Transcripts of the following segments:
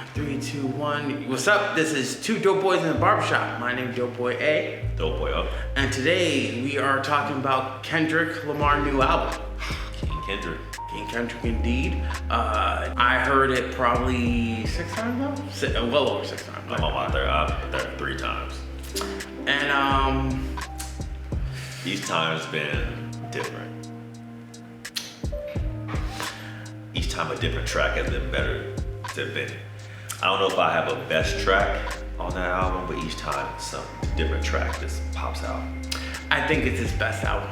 3, 2, 1. What's up? This is Two Dope Boys in the Barbershop. My name is Dope Boy A. Dope Boy up. And today we are talking about Kendrick Lamar new album. King Kendrick. King Kendrick indeed. I heard it probably 6 times now? Well over 6 times. I'm on my third. I've been there 3 times. And each time's been different. Each time a different track has been better to been. I don't know if I have a best track on that album, but each time some different track just pops out. I think it's his best album.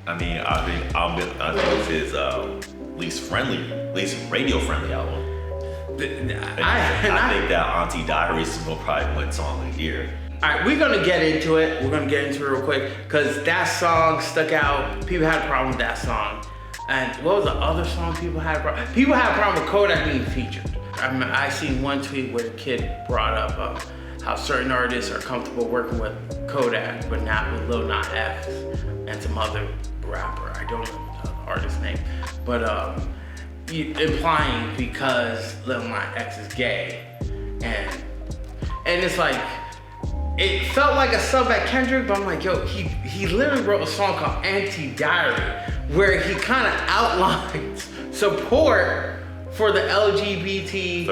I mean, I think it's his least radio friendly album. I think that Auntie Diaries is probably one song a year. All right, we're gonna get into it. We're gonna get into it real quick because that song stuck out. People had a problem with that song. And what was the other song people had a problem? People had a problem with Kodak being featured. I seen one tweet where the kid brought up how certain artists are comfortable working with Kodak, but not with Lil Nas X and some other rapper. I don't know the artist's name, but implying because Lil Nas X is gay, and it's like it felt like a sub at Kendrick, but I'm like, yo, he literally wrote a song called Anti-Diary, where he kind of outlines support for the LGBTQ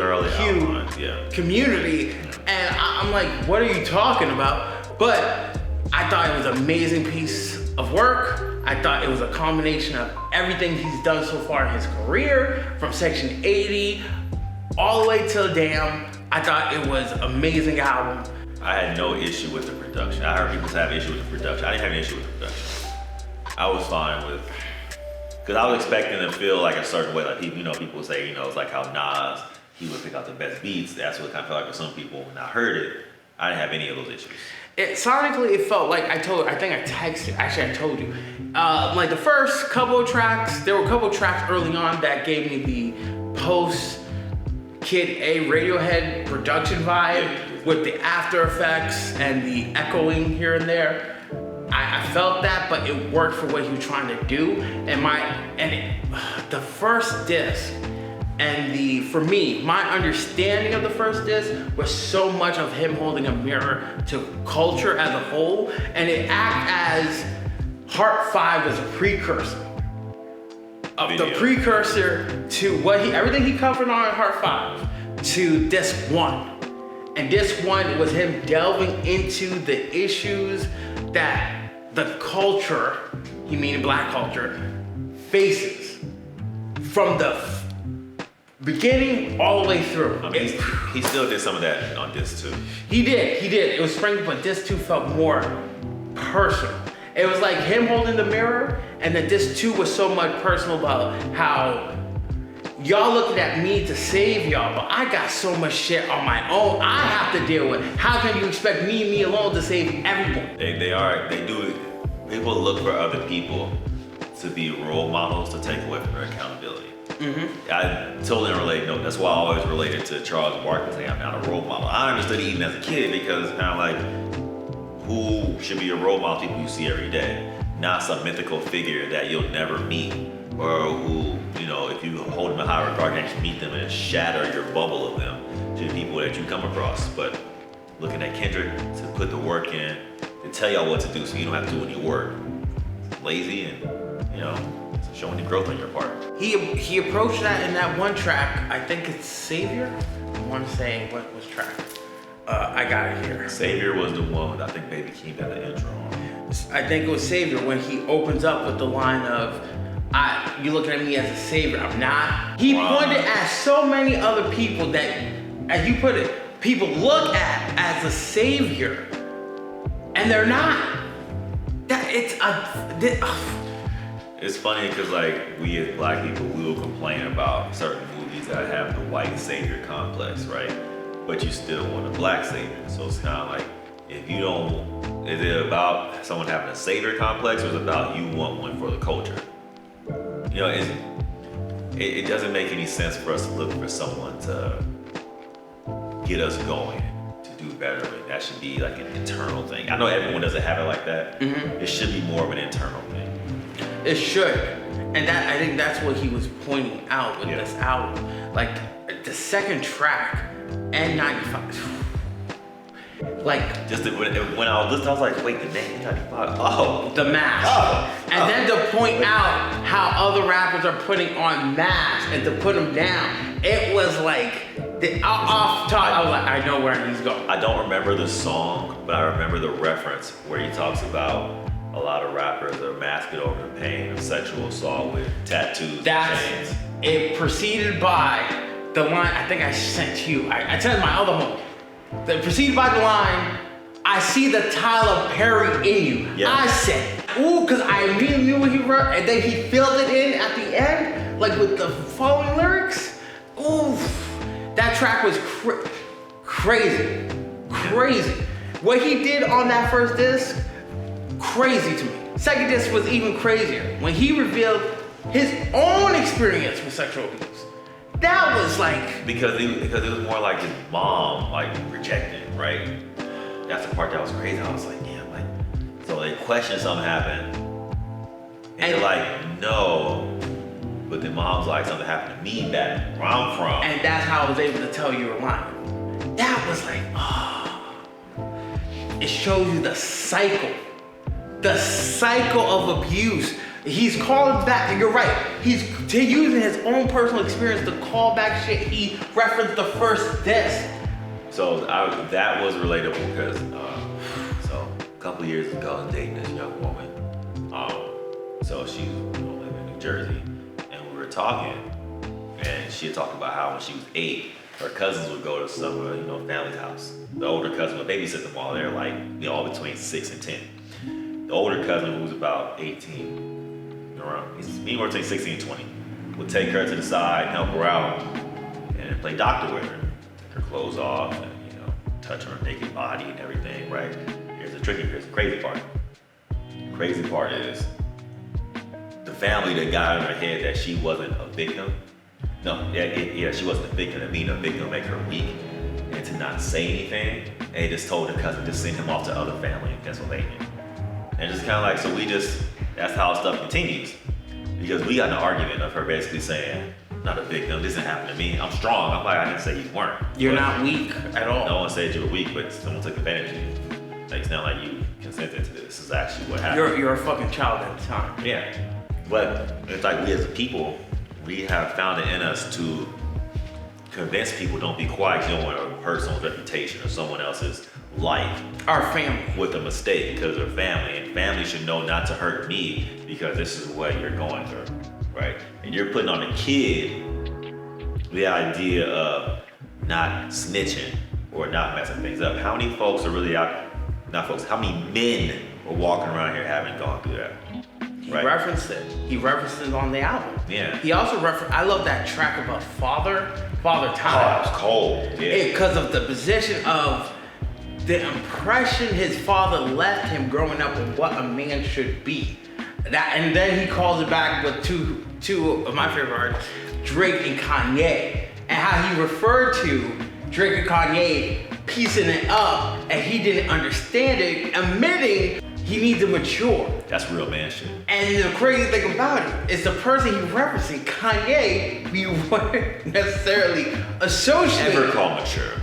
community, and I'm like, what are you talking about? But I thought it was an amazing piece of work. I thought it was a combination of everything he's done so far in his career, from Section 80 all the way till Damn. I thought it was an amazing album. I had no issue with the production. I heard people have issue with the production. I didn't have an issue with the production. I was fine with, because I was expecting to feel like a certain way. Like people say, it's like how Nas, he would pick out the best beats. That's what it kind of felt like for some people. When I heard it, I didn't have any of those issues. Sonically, it felt like I told you. Like the first couple of tracks, there were a couple of tracks early on that gave me the post Kid A Radiohead production vibe with the after effects and the echoing here and there. I felt that, but it worked for what he was trying to do. The first disc for me, my understanding of the first disc was so much of him holding a mirror to culture as a whole, and it acted as Heart 5 was a precursor. The precursor to everything he covered on Heart 5 to disc 1. And disc 1 was him delving into the issues that the culture, meaning black culture, faces from the beginning all the way through. I mean, he still did some of that on disc 2. He did. It was sprinkled, but disc 2 felt more personal. It was like him holding the mirror, and then disc 2 was so much personal about how y'all looking at me to save y'all, but I got so much shit on my own I have to deal with. How can you expect me alone to save everyone? They do it. People look for other people to be role models to take away from their accountability. Mm-hmm. I totally relate. No, that's why I always related to Charles Barkley saying I'm not a role model. I understood it even as a kid because kind of like, who should be your role model? People you see every day, not some mythical figure that you'll never meet, or who, if you hold them in high regard, you can meet them and shatter your bubble of them to the people that you come across. But looking at Kendrick to put the work in, to tell y'all what to do so you don't have to do any work. It's lazy and, it's showing the growth on your part. He approached that in that one track, I think it's Savior. I want to say, what was track? I got it here. Savior was the one that I think Baby Keem had the intro on. I think it was Savior when he opens up with the line of, you looking at me as a savior, I'm not. He pointed at so many other people that, as you put it, people look at as a savior, and they're not. It's funny because we as black people, we will complain about certain movies that have the white savior complex, right? But you still want a black savior. So it's kind of like, is it about someone having a savior complex, or is it about you want one for the culture? It doesn't make any sense for us to look for someone to get us going, to do better. That should be like an internal thing. I know everyone doesn't have it like that. Mm-hmm. It should be more of an internal thing. It should. And I think that's what he was pointing out with this album. Like, the second track, N95. Like just when I was listening, I was like, wait, the name N95. Oh, the mask. Oh. And then to point out how other rappers are putting on masks and to put them down, it was like off top. I was like, I know where he's going. I don't remember the song, but I remember the reference where he talks about a lot of rappers are masking over the pain of sexual assault with tattoos. That's and chains. it. Preceded by the line. I think I sent you. I sent my other homie. Preceded by the line, I see the Tyler Perry in you. Yeah. I said, ooh, because I immediately knew what he wrote, and then he filled it in at the end, like with the following lyrics. Ooh, that track was crazy. What he did on that first disc, crazy to me. Second disc was even crazier when he revealed his own experience with sexual abuse. That was like because it was more like his mom like rejecting, right? That's the part that was crazy. I was like, damn, like so they questioned something happened, and they're like, no, but the mom's like something happened to me back where I'm from, and that's how I was able to tell you were lying. That was like, it shows you the cycle of abuse. He's calling back, and you're right. He's using his own personal experience to call back shit. He referenced the first disc. So that was relatable because so a couple years ago, I was dating this young woman. So she lived in New Jersey, and we were talking, and she had talked about how when she was 8, her cousins would go to some family's house. The older cousin would babysit them while they're like all between 6 and 10. The older cousin, who was about 18. He's between 16 and 20. Would take her to the side, help her out, and play doctor with her. Take her clothes off and touch her naked body and everything, right? Here's the crazy part. The crazy part is the family that got in her head that she wasn't a victim. No, she wasn't a victim, and being a victim make her weak and to not say anything. And they just told her cousin to send him off to other family in Pennsylvania. And just kind of like, so that's how stuff continues. Because we got in an argument of her basically saying, not a victim, this didn't happen to me. I'm strong. I'm like, I didn't say you weren't. You're not weak at all. No one said you were weak, but someone took advantage of you. Like, it's not like you consented to this. This is actually what happened. You're a fucking child at the time. Yeah. But it's like we as a people, we have found it in us to convince people don't be quiet. You don't want to hurt someone's reputation or someone else's life. Our family. With a mistake because they're family. And family should know not to hurt me because this is what you're going through, right? And you're putting on a kid the idea of not snitching or not messing things up. How many folks are really how many men are walking around here having gone through that? He referenced it. He referenced it on the album. Yeah. He also I love that track about Father Time. Oh, it was cold. Yeah. Because of the position of the impression his father left him growing up and what a man should be. And then he calls it back with two of my favorite artists, Drake and Kanye, and how he referred to Drake and Kanye piecing it up, and he didn't understand it, admitting he needs to mature. That's real man shit. And the crazy thing about it is the person he's referencing, Kanye, we wouldn't necessarily associate. Never call mature.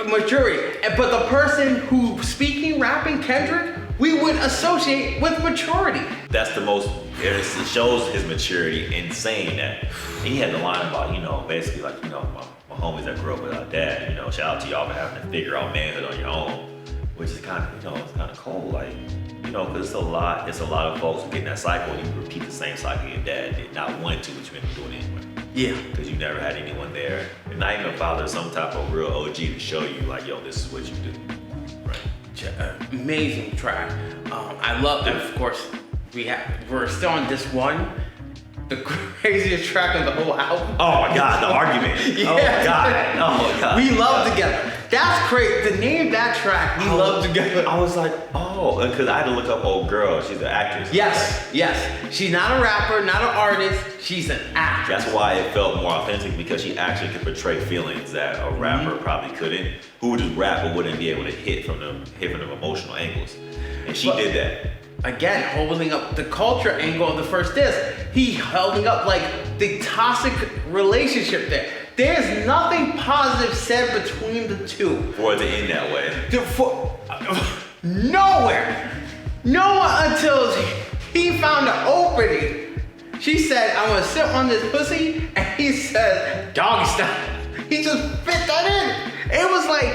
Maturity. But the person who's speaking, rapping, Kendrick, we would associate with maturity. That's the most, it shows his maturity in saying that. And he had the line about, basically like, my homies that grew up without dad, shout out to y'all for having to figure out manhood on your own, which is kind of, it's kind of cold. Like, because it's a lot of folks who get in that cycle and you repeat the same cycle your dad did, not wanting to, but you end up doing it anyway. Yeah. Because you never had anyone there. And not even a father, some type of real OG to show you, like, yo, this is what you do. Right. Amazing track. I love that. Of course, we're still on this one. The craziest track of the whole album. Oh my God, the argument. Yeah. Oh my God. We Love Together. That's crazy. To name that track, We Love Together. I was like, because I had to look up old girl. She's an actress. Yes. She's not a rapper, not an artist. She's an actress. That's why it felt more authentic, because she actually could portray feelings that a rapper probably couldn't. Who would just rap but wouldn't be able to hit from them emotional angles. And she did that. Again, holding up the culture angle of the first disc. He holding up like the toxic relationship there. There's nothing positive said between the two. For it to end that way. Nowhere. No one until he found an opening. She said, I'm gonna sit on this pussy, and he said, doggy style. He just fit that in. It was like,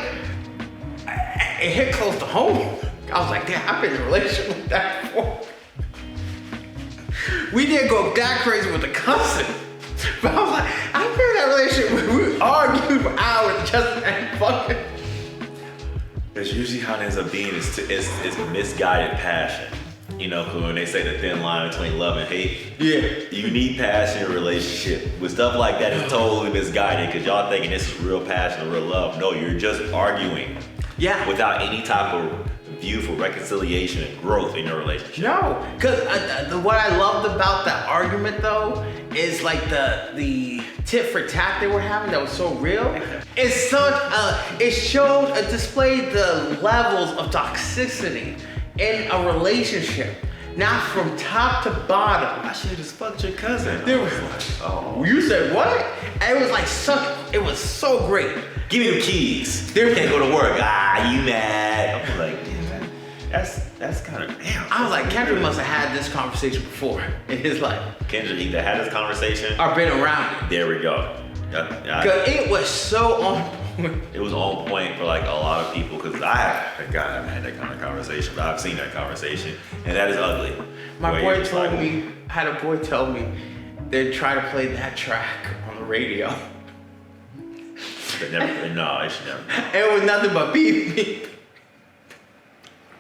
it hit close to home. I was like, damn, I've been in a relationship with that before. We didn't go that crazy with the cussing. But I was like, I've been in that relationship where we argued for hours just and fucking. It's usually how it ends up being is misguided passion. You know, when they say the thin line between love and hate. Yeah. You need passion in a relationship. With stuff like that, it's totally misguided because y'all thinking this is real passion or real love. No, you're just arguing. Yeah. Without any type of view for reconciliation and growth in your relationship. No, because what I loved about that argument though is like the tit for tat they were having that was so real. It's such it displayed the levels of toxicity in a relationship, not from top to bottom. I should have just fucked your cousin. There was, you said what? And it was like it was so great. Give me the keys. They can't go to work. You mad? I'm like, man, that's kind of damn. I was like, Kendrick must have had this conversation before in his life. Kendrick either had this conversation or been around it. There we go. Cause it was so on point. It was on point for like a lot of people because I haven't had that kind of conversation, but I've seen that conversation, and that is ugly. My boy told me, had a boy tell me they'd try to play that track on the radio. But no, it should never. It was nothing but beep beep.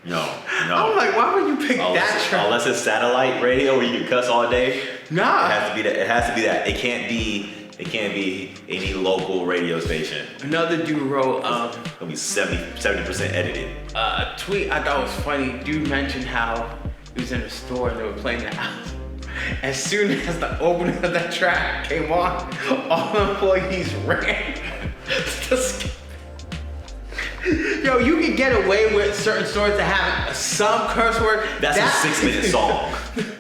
No. I'm like, why would you pick that track? Unless it's satellite radio where you can cuss all day. Nah. It has to be that. It has to be that. It can't be any local radio station. Another dude wrote, it'll be 70% edited. A tweet I thought was funny. Dude mentioned how he was in a store and they were playing the album. As soon as the opening of that track came on, all the employees ran. Yo, you can get away with certain stores that have some curse word. That's a 6-minute song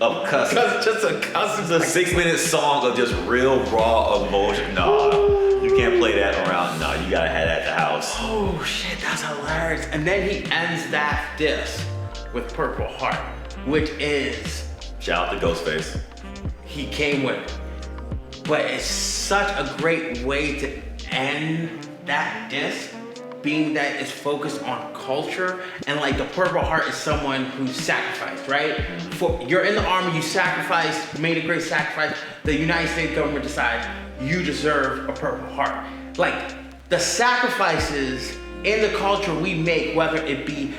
of cussing. Just a cussing. It's a 6-minute song of just real raw emotion. Nah, you can't play that around. Nah, you gotta have that at the house. Oh shit, that's hilarious. And then he ends that diss with Purple Heart, which is, shout out to Ghostface. He came with it. But it's such a great way to end that diss, being that it's focused on culture, and like the Purple Heart is someone who sacrificed, right? You're in the army, you sacrificed, made a great sacrifice. The United States government decides you deserve a Purple Heart. Like the sacrifices in the culture we make, whether it be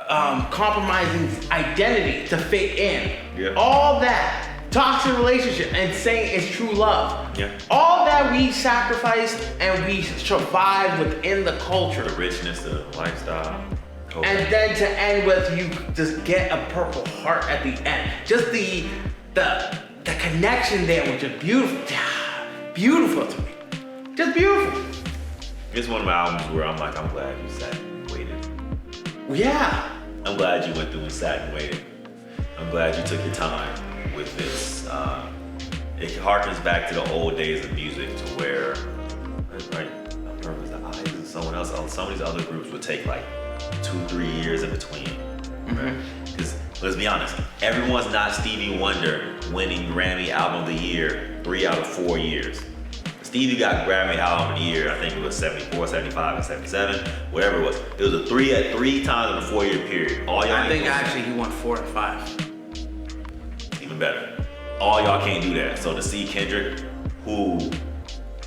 compromising identity to fit in, all that, toxic relationship, and saying it's true love. Yeah. All that we sacrifice and we survive within the culture. The richness, the lifestyle. Culture. And then to end with you just get a Purple Heart at the end. Just the connection there, which is beautiful. Beautiful to me. Just beautiful. It's one of my albums where I'm like, I'm glad you sat and waited. Yeah. I'm glad you went through and sat and waited. I'm glad you took your time with this. It harkens back to the old days of music to where, right, Purpose, the Eyes, and someone else, some of these other groups would take like 2-3 years in between, right? Because let's be honest, everyone's not Stevie Wonder winning Grammy Album of the Year 3 out of 4 years. Stevie got Grammy Album of the Year, I think it was 74, 75, and 77, whatever it was. It was a three times in a 4-year period. All y'all I think actually he won 4 and 5. Even better. All y'all can't do that. So to see Kendrick, who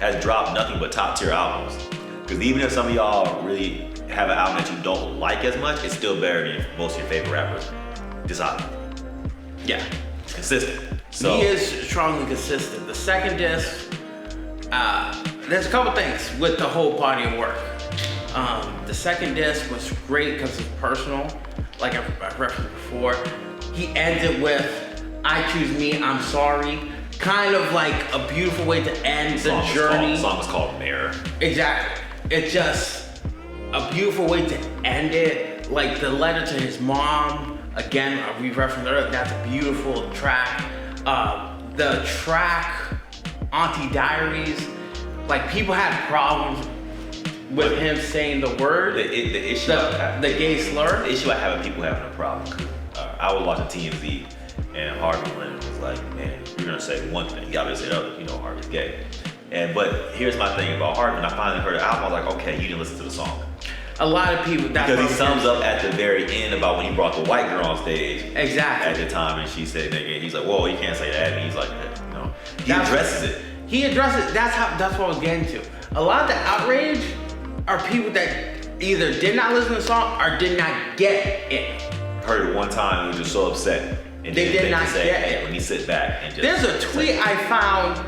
has dropped nothing but top tier albums, because even if some of y'all really have an album that you don't like as much, it's still better than most of your favorite rappers. Just album. Yeah. Consistent. So he is strongly consistent. The second disc, there's a couple things with the whole body of work. The second disc was great because it's personal, like I referenced before. He ends it with, I choose me, I'm sorry. Kind of like a beautiful way to end the journey. The song is called Mirror. Exactly. It's just a beautiful way to end it. Like the letter to his mom, again, we referenced earlier, that's a beautiful track. The track Auntie Diaries. Like, people had problems with him saying the word, the issue, the gay slur. The issue I have with people having a problem. I was watching TMZ, and Harvey Lynn was like, "Man, you're gonna say one thing, you gotta say the other. You know, Harvey's gay." But here's my thing about Harvey. When I finally heard the album, I was like, "Okay, you didn't listen to the song." A lot of people. Because he sums up at the very end about when he brought the white girl on stage. Exactly. At the time, and she said, "Nigga," he's like, "Whoa, you can't say that." And he's like, "You know," he addresses it. He addresses it. That's what I was getting to. A lot of the outrage are people that either did not listen to the song or did not get it. Heard it one time and was just so upset. And they did not get it. Let me sit back and just. There's a tweet I found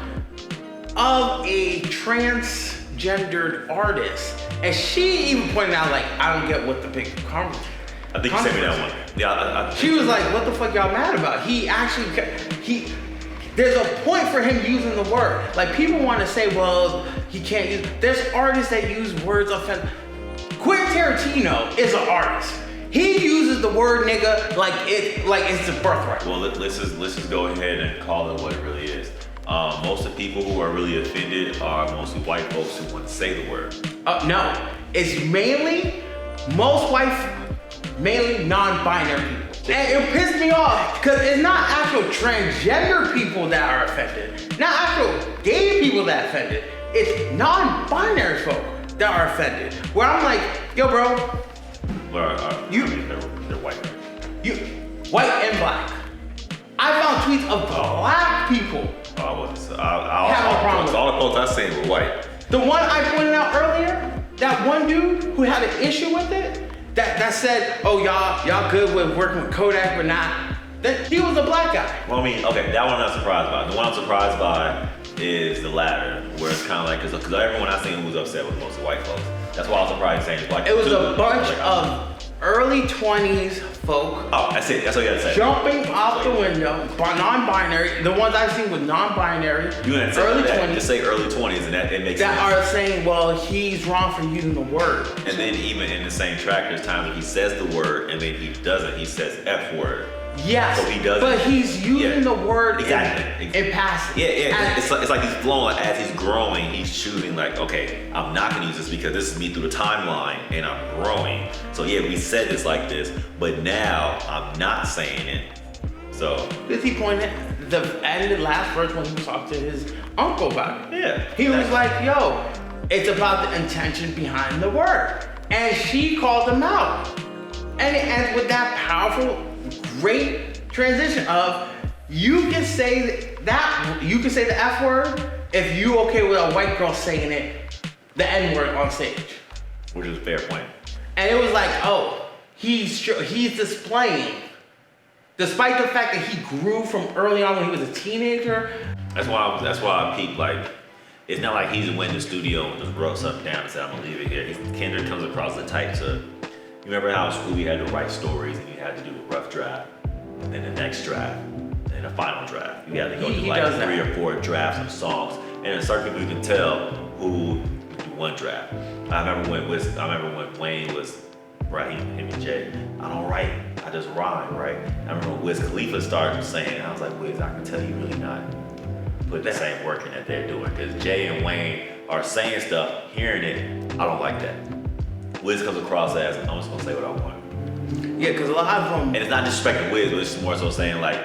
of a transgendered artist, and she even pointed out, like, I don't get what the big conversation. I think you sent me that one. Yeah, she was like, what the fuck y'all mad about? There's a point for him using the word. Like, people want to say, well, he can't use. There's artists that use words offensive. Quentin Tarantino is an artist. He uses the word nigga like it's a birthright. Well, let's just go ahead and call it what it really is. Most of the people who are really offended are mostly white folks who want to say the word. No, it's mainly non-binary people. And it pissed me off because it's not actual transgender people that are offended, not actual gay people that are offended. It's non-binary folk that are offended. Where I'm like, yo, bro, they're white. You white and black. I found tweets of black people. All the folks I seen were white. The one I pointed out earlier, that one dude who had an issue with it, that said, oh, y'all good with working with Kodak, but not. That he was a black guy. Well, I mean, okay, that one I'm not surprised by. The one I'm surprised by is the latter, where it's kind of like, because everyone I seen who was upset was mostly white folks. That's why I was surprised saying black. It was a bunch of early 20s folk. Oh, that's it. That's what you gotta say. Jumping off the window, non-binary. The ones I've seen with non-binary. You didn't say early that. 20s. Just say early 20s, and that it makes that sense. Are saying, well, he's wrong for using the word. And then even in the same track, there's times when he says the word, and then he doesn't. He says F word. Yes, so he doesn't. But he's using the word exactly. in passing. Yeah. It's like he's flowing. Like, as he's growing, he's choosing like, okay, I'm not gonna use this because this is me through the timeline, and I'm growing. So yeah, we said this like this, but now I'm not saying it. So did he point at the end of the last verse when he talked to his uncle about it? Yeah. He was like, yo, it's about the intention behind the word. And she called him out. And it ends with that powerful, great transition of you can say the F word if you okay with a white girl saying it, the N word on stage. Which is a fair point. And it was like, oh, he's displaying, despite the fact that he grew from early on when he was a teenager. That's why I peeped, like, it's not like he's went in the studio and just wrote something down and said, I'm gonna leave it here. Kendrick comes across the type to, you remember how in school you had to write stories and you had to do a rough draft, and then the next draft, and the final draft. You had to go through like 3 or 4 drafts of songs. And then certain people you can tell who do one draft. I remember when Wayne was writing him and Jay, I don't write, I just rhyme, right? I remember when Wiz Khalifa started saying, I was like, Wiz, I can tell you really not put the same work in that they're doing, because Jay and Wayne are saying stuff, hearing it, I don't like that. Wiz comes across as, I'm just gonna say what I want. Yeah, because a lot of them, and it's not disrespecting Wiz, but it's more so saying like,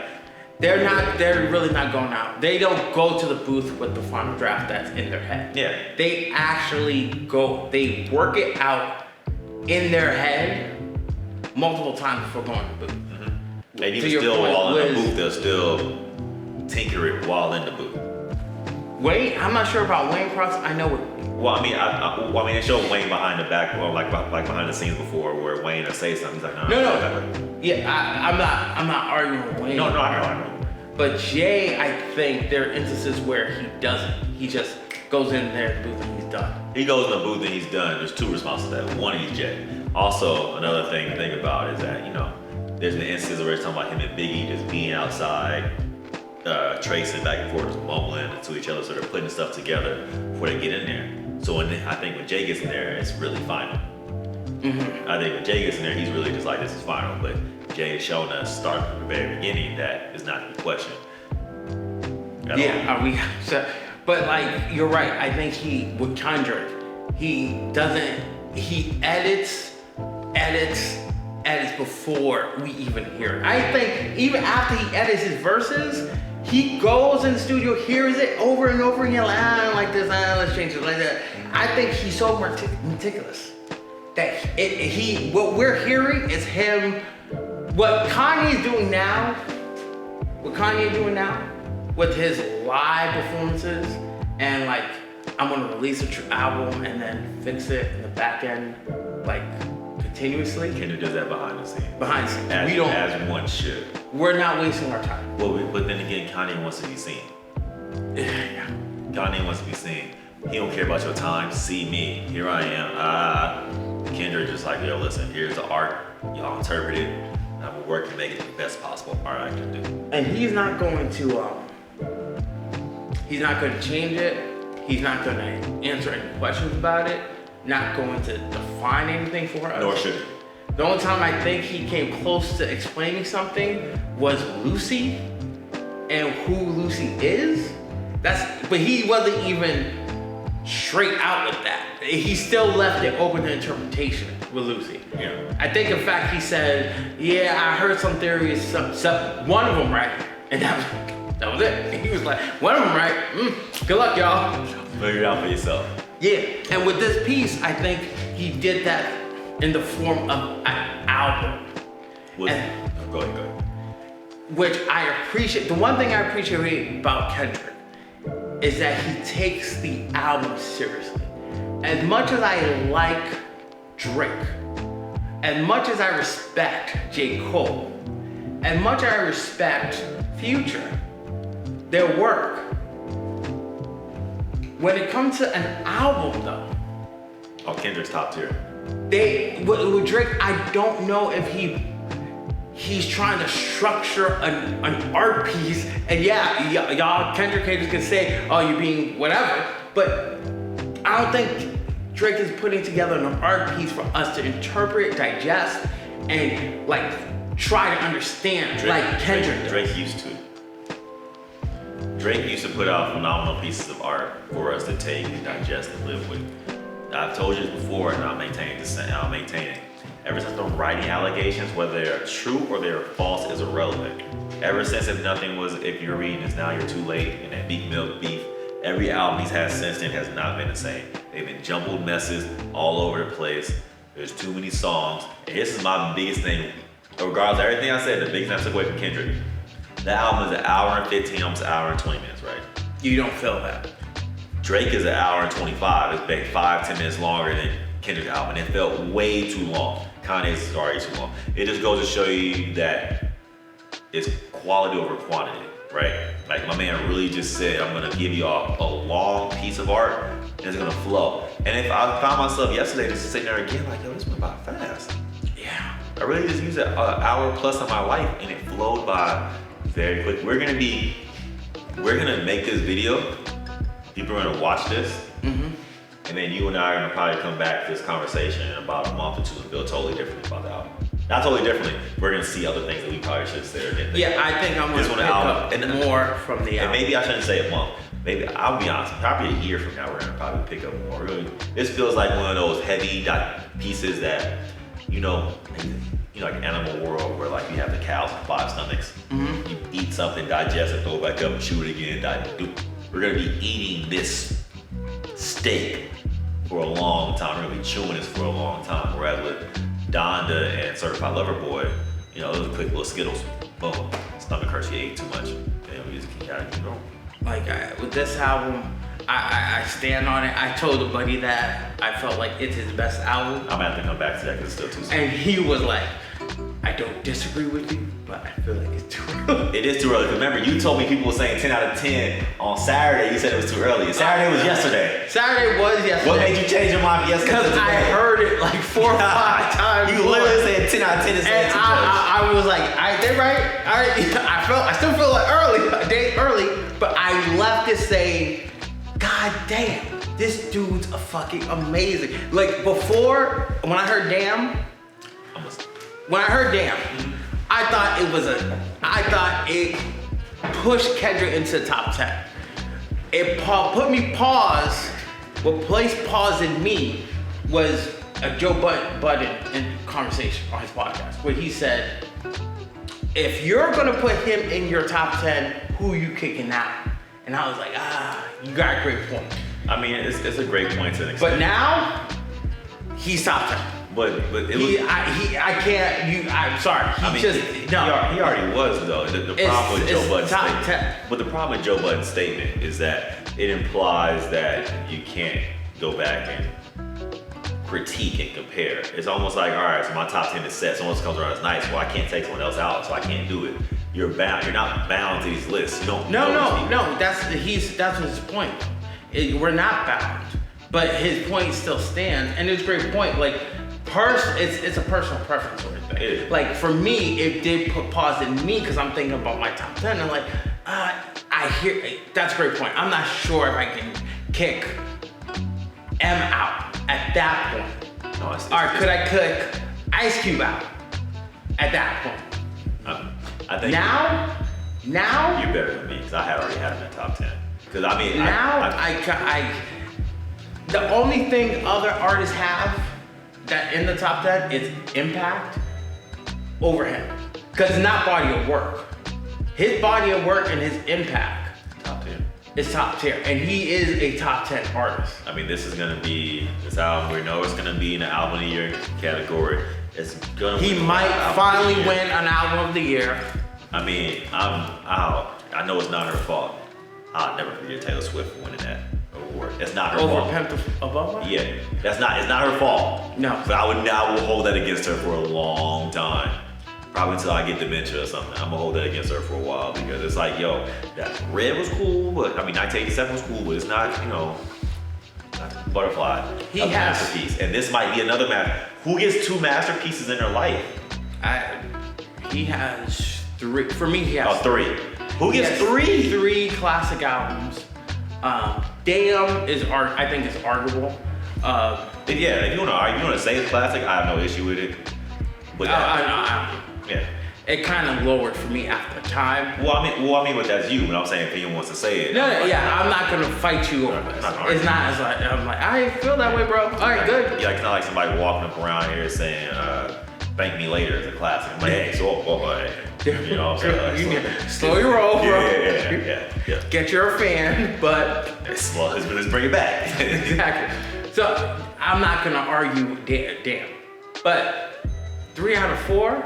they're really not going out. They don't go to the booth with the final draft that's in their head. Yeah. They actually they work it out in their head multiple times before going to the booth. Mm-hmm. And even still while in the booth, they'll still tinker it while in the booth. Wayne, I'm not sure about Wayne Cross. I know what. Well, I mean, they showed Wayne behind the back, or like behind the scenes before, where Wayne will say something. He's like, no. Yeah, I'm not arguing with Wayne. No, I know. But Jay, I think there are instances where he doesn't. He just goes in there at the booth and he's done. He goes in the booth and he's done. There's 2 responses to that. One, he's Jay. Also, another thing to think about is that, you know, there's been instances where it's talking about him and Biggie just being outside, tracing back and forth, just mumbling to each other, so they're putting stuff together before they get in there. So I think when Jay gets in there, it's really final. Mm-hmm. I think when Jay gets in there, he's really just like, this is final. But Jay has shown us, starting from the very beginning, that is not the question. But like, you're right. I think with Kendrick, he edits before we even hear it. I think even after he edits his verses, he goes in the studio, hears it over and over again, like, like this, let's change it like that. I think he's so meticulous that what we're hearing is him. What Kanye's doing now, with his live performances, and like, I'm gonna release an album and then fix it in the back end, like continuously. Kendrick does that behind the scenes. As one should. We're not wasting our time. Well, but then again, Kanye wants to be seen. Yeah. Kanye wants to be seen. He don't care about your time. See me. Here I am. Kendrick just like, yo, listen, here's the art. Y'all interpret it. And I'm gonna work to make it the best possible art I can do. And he's not going to change it. He's not going to answer any questions about it. Not going to define anything for us. Nor should he. The only time I think he came close to explaining something was Lucy and who Lucy is. But he wasn't even straight out with that. He still left it open to interpretation with Lucy. Yeah. I think in fact he said, yeah, I heard some theories, one of them right, and that was it. He was like, one of them right. Good luck, y'all. Figure it out for yourself. Yeah, and with this piece, I think he did that in the form of an album. Go ahead. Which I appreciate. The one thing I appreciate about Kendrick is that he takes the album seriously. As much as I like Drake, as much as I respect J. Cole, as much as I respect Future, their work, when it comes to an album though, Kendrick's top tier. With Drake, I don't know if he's trying to structure an art piece. And yeah, y'all Kendrick haters can say, oh, you're being whatever, but I don't think Drake is putting together an art piece for us to interpret, digest, and like try to understand Kendrick does. Drake used to. Drake used to put out phenomenal pieces of art for us to take and digest and live with. I've told you this before, and I'll maintain it. Ever since the writing allegations, whether they're true or they're false, is irrelevant. Ever since If You're Reading This Now, You're Too Late, and that Meek Mill beef, every album he's had since then has not been the same. They've been jumbled messes all over the place. There's too many songs. And this is my biggest thing. Regardless of everything I said, the biggest thing I took away from Kendrick, that album is an hour and 15, almost an hour and 20 minutes, right? You don't feel that. Drake is an hour and 25. It's been 5-10 minutes longer than Kendrick's album. It felt way too long. Kanye's is already too long. It just goes to show you that it's quality over quantity, right? Like my man really just said, I'm gonna give you a long piece of art and it's gonna flow. And if I found myself yesterday just sitting there again, like, yo, this went by fast. Yeah. I really just used an hour plus of my life and it flowed by very quick. We're gonna make this video. People are gonna watch this. Mm-hmm. And then you and I are gonna probably come back to this conversation in about a month or two and feel totally different about the album. Not totally differently. We're gonna see other things that we probably should say or didn't think. Yeah, I think I'm gonna pick up more from the album. And maybe I shouldn't say a month. Maybe I'll be honest. Probably a year from now, we're gonna probably pick up more. Really, this feels like one of those heavy pieces that, like an animal world where like you have the cows with 5 stomachs. Mm-hmm. You eat something, digest it, throw it back up, chew it again. We're gonna be eating this steak for a long time. We're gonna be chewing this for a long time. Whereas with Donda and Certified Lover Boy, those are quick little Skittles. Boom, stomach hurts, you ate too much. And we just gotta keep going. Like with this album, I stand on it. I told a buddy that I felt like it's his best album. I'm gonna have to come back to that because it's still too soon. And he was like, I don't disagree with you, but I feel like it's too early. It is too early. Remember, you told me people were saying 10 out of 10 on Saturday. You said it was too early. Saturday was yesterday. Saturday was yesterday. What made you change your mind yesterday? Because I heard it like 4 or 5 times. You literally said 10 out of 10 is saying too early. I was like, they're right. All right. I still feel like a day early, but I left it saying, God damn, this dude's a fucking amazing. Like before, when I heard damn, I thought it pushed Kendrick into the top 10. put me pause. What placed pause in me was a Joe Budden in conversation on his podcast where he said, if you're gonna put him in your top 10, who you kicking out? And I was like, you got a great point. I mean, it's a great point to an extent. But now, he's top 10. But it I'm sorry. He already was though. The problem with Joe Budden's top statement, 10. but the problem with Joe Budden's statement is that it implies that you can't go back and critique and compare. It's almost like, all right, so my top 10 is set. Someone else comes around, it's nice. Well, I can't take someone else out, so I can't do it. You're bound. You're not bound to these lists. You don't. No. That's his point. We're not bound, but his point still stands, and it's a great point. Like, it's a personal preference sort of thing. Like for me, it did put pause in me because I'm thinking about my top 10. And like, I hear that's a great point. I'm not sure if I can kick M out at that point. No, or could I kick Ice Cube out at that point? I think now you're better than me because I had already had him in top 10. Because I mean, I the only thing other artists have that in the top 10 is impact over him. Because it's not body of work. His body of work and his impact top 10 is top tier. And he is a top 10 artist. I mean, this album, we know it's gonna be in the album of the year category. He might finally win an album of the year. I mean, I know it's not her fault. I'll never forget Taylor Swift winning that award. It's not her fault. Above her? Yeah, it's not her fault. No. But I will hold that against her for a long time. Probably until I get dementia or something. I'm gonna hold that against her for a while because it's like, yo, that Red was cool, but I mean, 1987 was cool, but it's not, not Butterfly. He has masterpiece, and this might be another master. Who gets 2 masterpieces in their life? He has 3. For me, he has 3. Who gets 3? 3 classic albums. Damn I think is arguable. Yeah, if you wanna say it's classic, I have no issue with it. But yeah. It kind of lowered for me after time. Well, I mean, but that's you. When I'm saying if anyone wants to say it. I'm not gonna fight you over this. It's not as like I'm like I feel that way, bro. All right, good. Yeah, it's not like somebody walking up around here saying, "Thank Me Later" is a classic. I'm like, hey, so you know what I'm saying? Like, slow your roll, bro. Yeah. Get your fan, but let's bring it back. Exactly. So I'm not gonna argue damn, but 3 out of 4.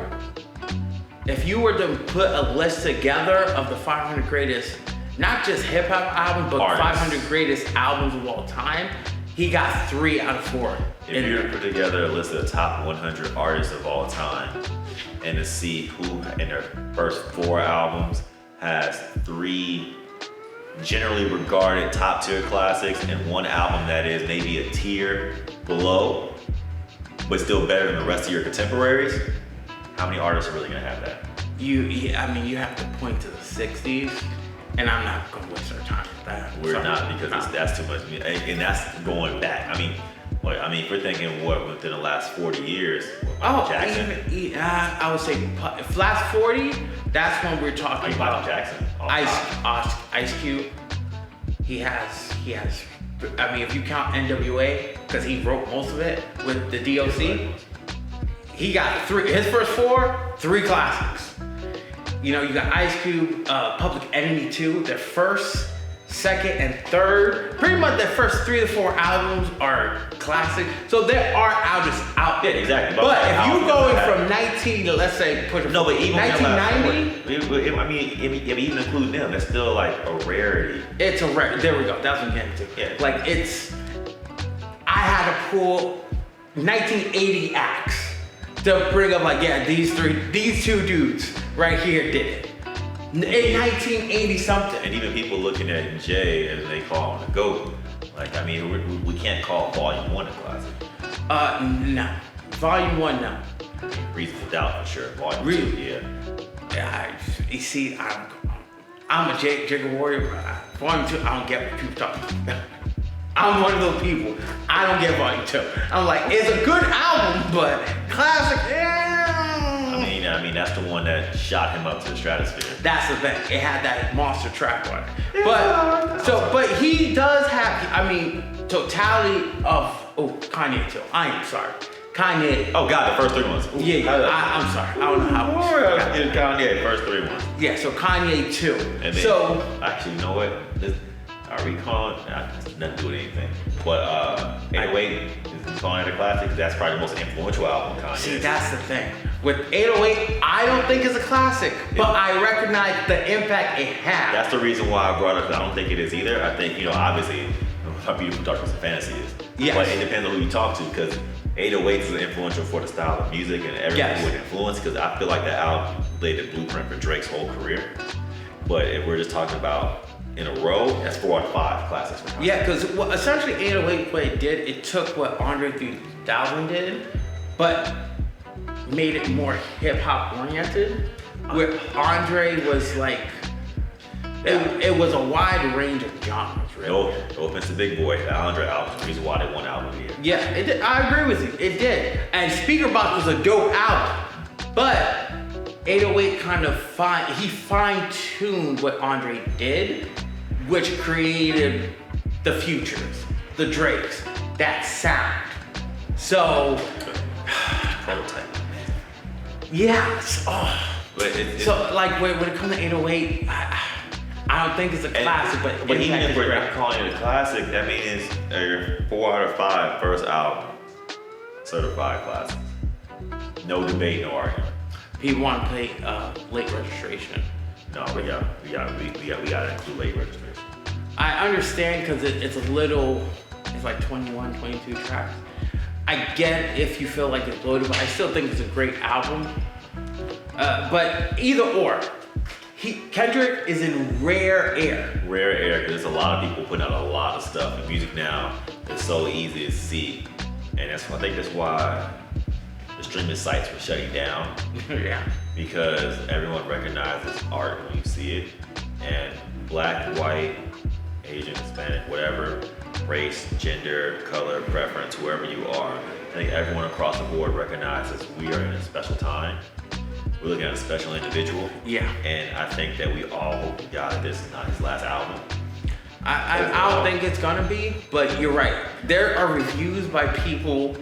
If you were to put a list together of the 500 greatest, not just hip hop albums, but artists. 500 greatest albums of all time, he got 3 out of 4. If you were to put together a list of the top 100 artists of all time, and to see who in their first 4 albums has 3 generally regarded top tier classics and 1 album that is maybe a tier below, but still better than the rest of your contemporaries, how many artists are really gonna have that? You have to point to the 60s, and I'm not gonna waste our time with that. We're not, because that's too much, and that's going back. I mean, if we're thinking within the last 40 years, Michael Jackson. I would say last 40. That's when we're talking about Michael Jackson. Ice Cube. He has. I mean, if you count NWA, because he wrote most of it with the DOC, he got 3. His first 4, 3 classics. You got Ice Cube, Public Enemy 2. Their first, second, and third. Pretty much their first 3 to 4 albums are classic. So there are artists out there. Yeah, exactly. But if you going from 19, let's say, but even 1990. I mean, even include them, that's still like a rarity. It's a rare. There we go. That's what I'm getting to. Yeah. Like I had to pull 1980 acts to bring up these 2 dudes right here did it. In 1980 something. And even people looking at Jay as they call him the GOAT. Like, I mean, we can't call Volume 1 a classic. No. Volume 1, no. Reason for Doubt, for sure. Volume 2, yeah. You see, I'm a Jigga Warrior, but Volume 2, I don't get what people talking about. I'm one of those people. I don't get Volume 2. I'm like, it's a good album, but classic, I mean, that's the one that shot him up to the stratosphere. That's the thing. It had that monster track on it. But he does have, I mean, totality of, Kanye too. I am sorry. Kanye. Oh God, the first 3 months. Ooh, I'm sorry. I don't know how. Kanye, first 3 months. Yeah, so Kanye too. And then, actually, you know what? Are we calling? Nothing to do with anything. But 808 is calling it a classic. That's probably the most influential album Kanye. See, that's the thing. With 808, I don't think it's a classic, but I recognize the impact it had. That's the reason why I brought it up. I don't think it is either. I think, obviously, How Beautiful Darkness and Fantasy is. Yes. But it depends on who you talk to, because 808 is influential for the style of music and everything with influence, because I feel like that album laid the blueprint for Drake's whole career. But if we're just talking about in a row, that's 4 out of 5 classics for Kanye. Yeah, because essentially 808, what it did, it took what Andre 3000 did, but made it more hip hop oriented. Where Andre was like, it was a wide range of genres, really. No offense to Big Boy, that Andre album is the reason why they won album of the year. Yeah, it did. I agree with you. It did. And Speaker Box was a dope album, but 808 kind of fine-tuned what Andre did, which created the Futures, the Drakes, that sound. So, Prototype. yes. But So, like, when it comes to 808, I don't think it's a classic, but even if we're not calling it a classic, that means your 4 out of 5 first album, certified classics. No debate, no argument. People want to play late registration. No, we gotta include late registration. I understand because it's like 21, 22 tracks. I get if you feel like it's loaded, but I still think it's a great album. But either or, Kendrick is in rare air. Rare air, because there's a lot of people putting out a lot of stuff. And music now is so easy to see. And I think that's why the streaming sites were shutting down. Yeah. Because everyone recognizes art when you see it. And black, white, Asian, Hispanic, whatever, race, gender, color, preference, whoever you are, I think everyone across the board recognizes we are in a special time. We're looking at a special individual. Yeah. And I think that we all hope to God that this is not his last album. I don't think it's gonna be, but you're right. There are reviews by people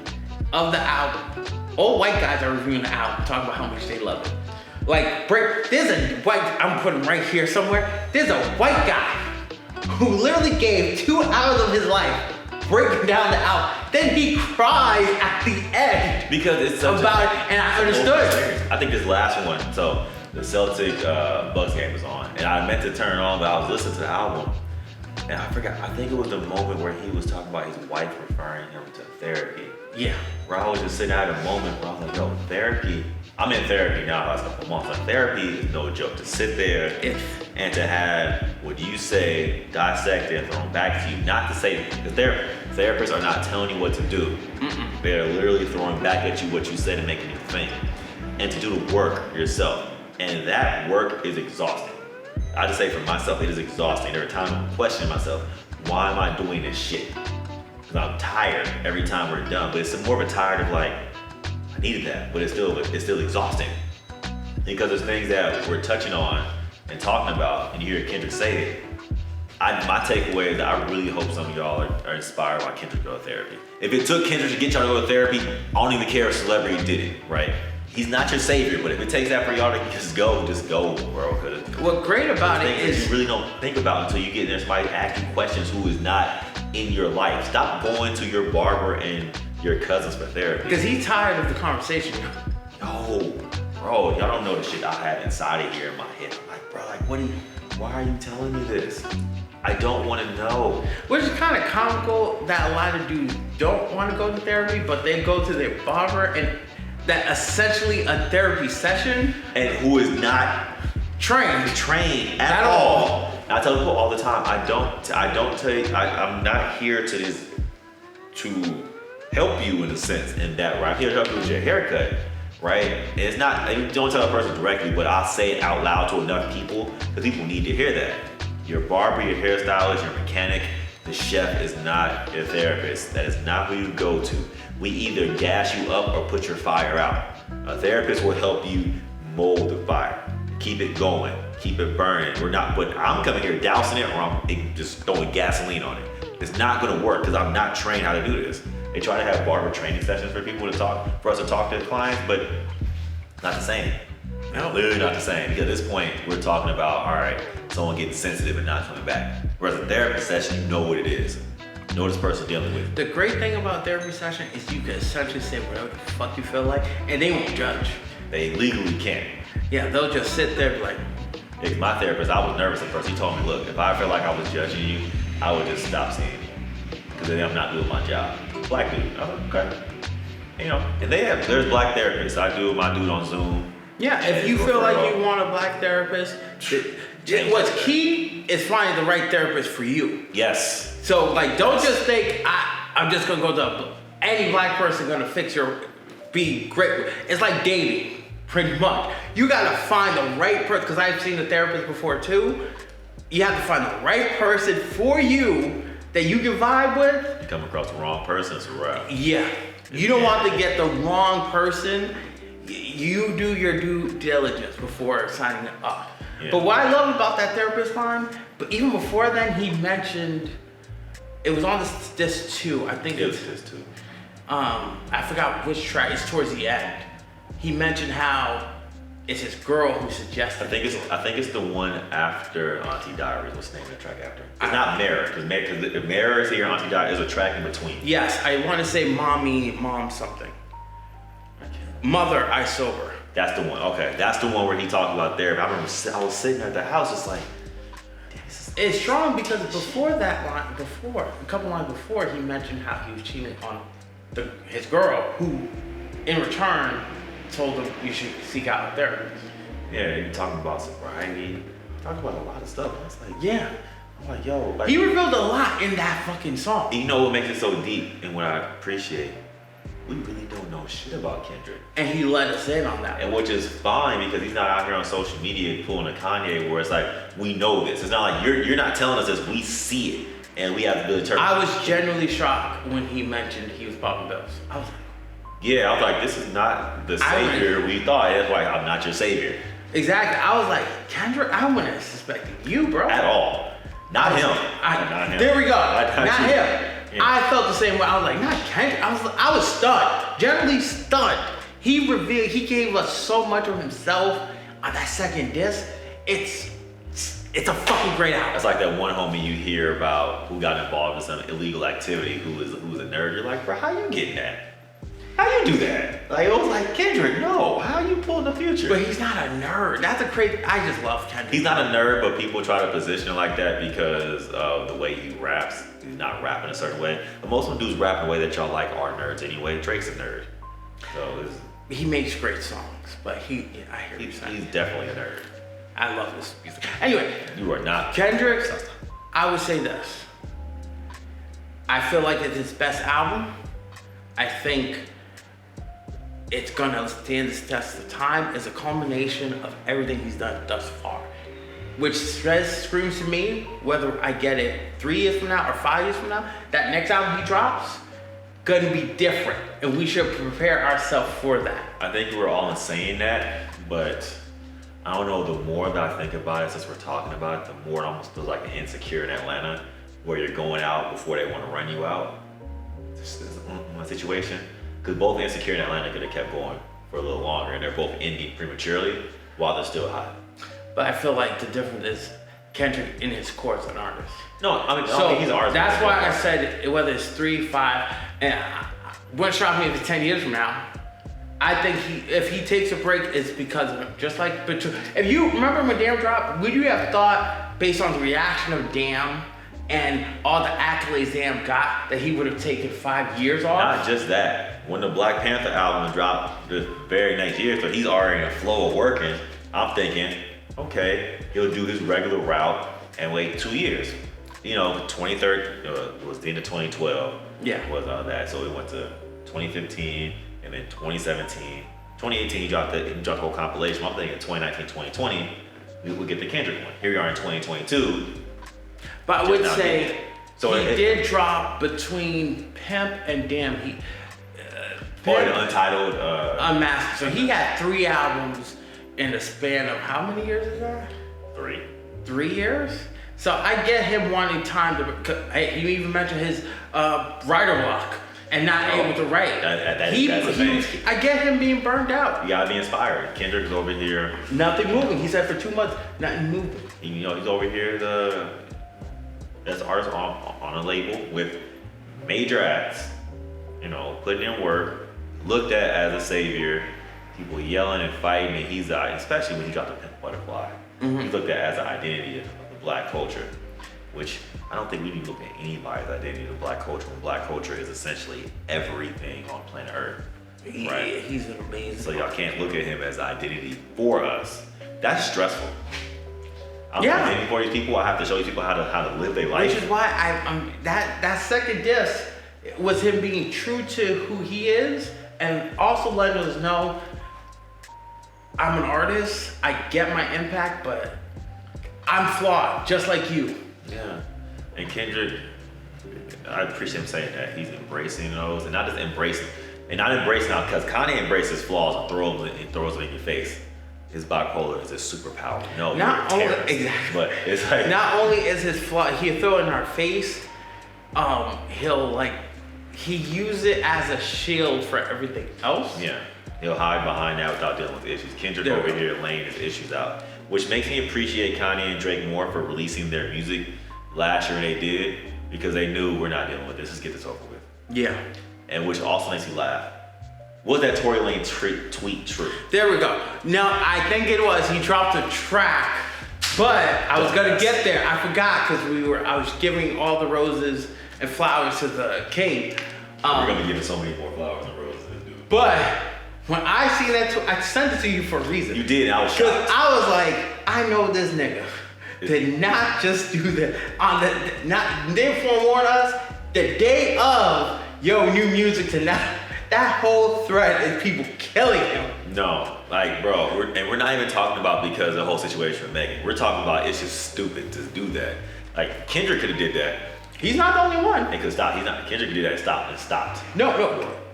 of the album. All white guys are reviewing the album, talking about how much they love it. Like, there's a white, I'm putting right here somewhere, there's a white guy who literally gave 2 hours of his life breaking down the album. Then he cries at the end. Because it's such about it, and I understood. I think this last one, so the Celtic Bucks game was on, and I meant to turn it on, but I was listening to the album, and I forgot, I think it was the moment where he was talking about his wife referring him to therapy. Yeah. Where I was just sitting at a moment where I was like, yo, therapy. I'm in therapy now the last couple months. Like, therapy is no joke. To sit there and to have what you say dissected and thrown back to you. Not to say, because therapists are not telling you what to do. They're literally throwing back at you what you said and making you think. And to do the work yourself. And that work is exhausting. I just say for myself, it is exhausting. There are times I'm questioning myself, why am I doing this shit? Because I'm tired every time we're done. But it's more of a tired of like, I needed that, but it's still exhausting. Because there's things that we're touching on and talking about, and you hear Kendrick say it. My takeaway is that I really hope some of y'all are inspired by Kendrick to go to therapy. If it took Kendrick to get y'all to go to therapy, I don't even care if celebrity did it, right? He's not your savior, but if it takes that for y'all to just go, bro. What's great about it is you really don't think about until you get there. Somebody ask you questions who is not in your life. Stop going to your barber and your cousins for therapy. because he's tired of the conversation. No, bro, y'all don't know the shit I have inside of here in my head. I'm like, bro, like, why are you telling me this? I don't want to know. Which is kind of comical that a lot of dudes don't want to go to therapy, but they go to their barber and that essentially a therapy session. And who is not trained at all. I tell people all the time, I'm not here to help you in a sense, in that, right? I'm here to help you with your haircut, right? And it's not, I don't tell a person directly, but I'll say it out loud to enough people because people need to hear that. Your barber, your hairstylist, your mechanic, the chef is not your therapist. That is not who you go to. We either gas you up or put your fire out. A therapist will help you mold the fire. Keep it going. Keep it burning. But I'm coming here dousing it or I'm just throwing gasoline on it. It's not gonna work because I'm not trained how to do this. They try to have barber training sessions for us to talk to clients, but not the same. No, literally not the same. Because at this point, we're talking about, all right, someone getting sensitive and not coming back. Whereas a therapy session, you know what it is. You know what this person's dealing with. The great thing about therapy session is you can essentially say whatever the fuck you feel like, and they won't judge. They legally can't. Yeah, they'll just sit there like. Like my therapist, I was nervous at first. He told me, look, if I feel like I was judging you, I would just stop seeing you. Because then I'm not doing my job. Black dude. I was like, okay. You know, and there's black therapists. I do my dude on Zoom. Yeah, if you feel like you want a black therapist, what's key is finding the right therapist for you. Yes. So like, don't just think I'm just gonna go to any black person gonna be great. It's like dating, pretty much. You gotta find the right person, because I've seen a therapist before too. You have to find the right person for you that you can vibe with. You come across the wrong person, it's a wrap. Yeah. You don't want to get the wrong person. You do your due diligence before signing up. Yeah. But what I love about that therapist line, but even before then, he mentioned, it was on this too. I think it's this too. I forgot which track. It's towards the end. He mentioned how it's his girl who suggested. I think it's the one after Auntie Diaries. What's the name of the track after? It's not Mirror, because if Mirror is here, Auntie Diaries is a track in between. Yes, I want to say Mom something. Mother, I Sober. That's the one. Okay, that's the one where he talked about therapy. I remember I was sitting at the house, just like, it's strong because before that line, a couple lines before, he mentioned how he was cheating on his girl, who, in return, told him you should seek out a therapist. Yeah, you're talking about sobriety, talking about a lot of stuff. I was like, yeah. I'm like, yo. Like, he revealed a lot in that fucking song. You know what makes it so deep and what I appreciate? We really don't know shit about Kendrick. And he let us in on that. And which is fine because he's not out here on social media pulling a Kanye where it's like, we know this. It's not like you're not telling us this, we see it. And we have to interpret. I was genuinely shocked when he mentioned he was popping pills. I was like, yeah, I was like, this is not the savior we thought. That's why I'm not your savior. Exactly. I was like, Kendrick, I wouldn't have suspected you, bro. At all. Not him. Not him. There we go. Not him. Yeah. I felt the same way. I was like, not Kendrick. I was stunned. Generally stunned. He gave us so much of himself on that second disc. It's a fucking great album. It's like that one homie you hear about who got involved in some illegal activity who was a nerd. You're like, bro, how you getting that? How you do that? Like, it was like, Kendrick, no. How you pulling the future? But he's not a nerd. That's a crazy. I just love Kendrick. He's not a nerd, but people try to position him like that because of the way he raps. He's not rapping a certain way. But most of them dudes rap in a way that y'all like are nerds anyway. Drake's a nerd. So he makes great songs, but I hear you saying. He's definitely a nerd. I love his music. Anyway. You are not. Kendrick, I would say this. I feel like it's his best album. I think it's gonna stand the test of time as a culmination of everything he's done thus far. Which screams to me, whether I get it 3 years from now or 5 years from now, that next album he drops, gonna be different. And we should prepare ourselves for that. I think we're all in saying that, but I don't know, the more that I think about it since we're talking about it, the more it almost feels like an Insecure in Atlanta, where you're going out before they want to run you out. This is my situation. Because both Insecure and Atlanta could have kept going for a little longer, and they're both ending prematurely while they're still hot. But I feel like the difference is Kendrick in his core as an artist. No, I mean, so he's an artist. That's why I said whether it's 3, 5, and wouldn't shock me if it's 10 years from now. I think if he takes a break, it's because of him. Just like, if you remember when Damn dropped, would you have thought, based on the reaction of Damn and all the accolades Damn got, that he would have taken 5 years off? Not just that. When the Black Panther album dropped the very next year, so he's already in a flow of working, I'm thinking, okay, he'll do his regular route and wait 2 years. You know, 2013 was the end of 2012. Yeah. Was that. So it went to 2015 and then 2017. 2018, he dropped the whole compilation. I'm thinking 2019, 2020, we would get the Kendrick one. Here we are in 2022. But I would say he did drop between Pimp and Damn. Or the Untitled. Unmasked. So he had 3 albums in the span of how many years is that? 3. 3 years? So I get him wanting time to, you even mentioned his writer block and not able to write. I get him being burned out. You gotta be inspired. Kendrick's over here. Nothing moving. He said for 2 months, nothing moving. You know, he's over here as an artist on a label with major acts, you know, putting in work, looked at as a savior, people yelling and fighting, and he's especially when he got the Pimp Butterfly. He's looked at as an identity of the black culture, which I don't think we need to look at anybody's identity of black culture when black culture is essentially everything on planet Earth. Yeah, right? he's an amazing. So y'all can't look at him as identity for us. That's stressful. I'm identity for these people. I have to show these people how to live their life. Which is why that second disc was him being true to who he is, and also letting us know I'm an artist. I get my impact, but I'm flawed, just like you. Yeah, and Kendrick, I appreciate him saying that. He's embracing those, and not just embracing, now, because Kanye embraces flaws and throws them in your face. His bipolar is his superpower. No, not you're a only terrorist. exactly, but it's like not only is his flaw, he'll throw it in our face. He use it as a shield for everything else. Yeah, he'll hide behind that without dealing with issues. Kendrick over here laying his issues out, which makes me appreciate Kanye and Drake more for releasing their music last year when they did, because they knew we're not dealing with this. Let's get this over with. Yeah. And which also makes me laugh. Was that Tory Lane tweet true? There we go. No, I think it was. He dropped a track, but I was gonna get there. I forgot because I was giving all the roses and flowers to the king. We're gonna be giving so many more flowers and roses, dude. But when I see that, I sent it to you for a reason. You did. I was shocked. Because I was like, I know this nigga did not just do that they forewarned us the day of new music tonight. That whole thread is people killing him. No, bro, we're not even talking about because of the whole situation with Megan. We're talking about it's just stupid to do that. Like Kendrick could have did that. He's not the only one. He could stop. Kendrick could do that and stopped. No.